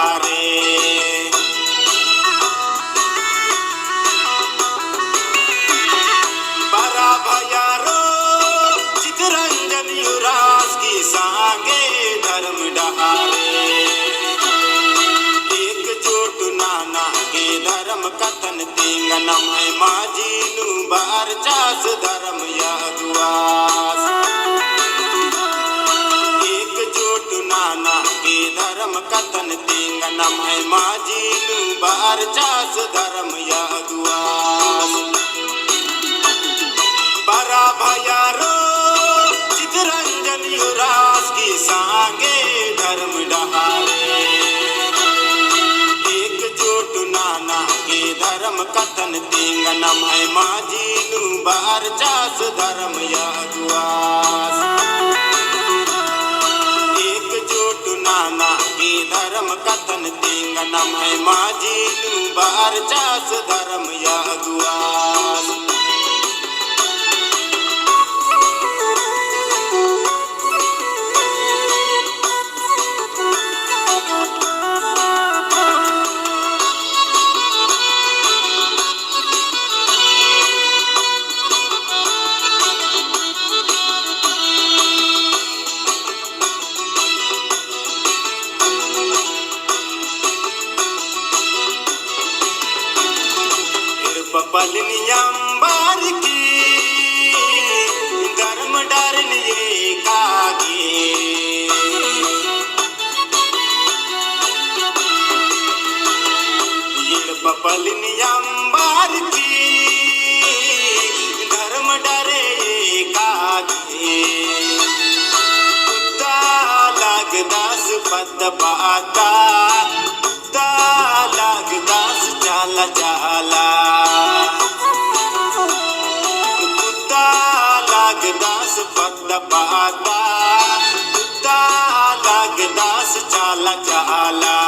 डहारे बरा भयारो चितरंजन युवराज की सांगे धर्म डहारे एकजुट नाना के धर्म कथन तेंगनम है माझीनु बार चास धर्म यागुआस एकजुट नाना के धर्म कथन तेंगनम है माझीनु बार चास धर्म यागुआस बरा भयारो चितरंजन युवराज की सांगे धर्म डहारे एकजुट नाना के धर्म कथन तेंगनम है माझीनु बार चास धर्म यागुआस एकजुट नाना के धर्म कथन तेंगनम है माझीनु बार चास धर्म यागुआस पलनियंबर की धर्म डरनिए कागे पलनियंबर की धर्म डरे कागे लगदास पद बाता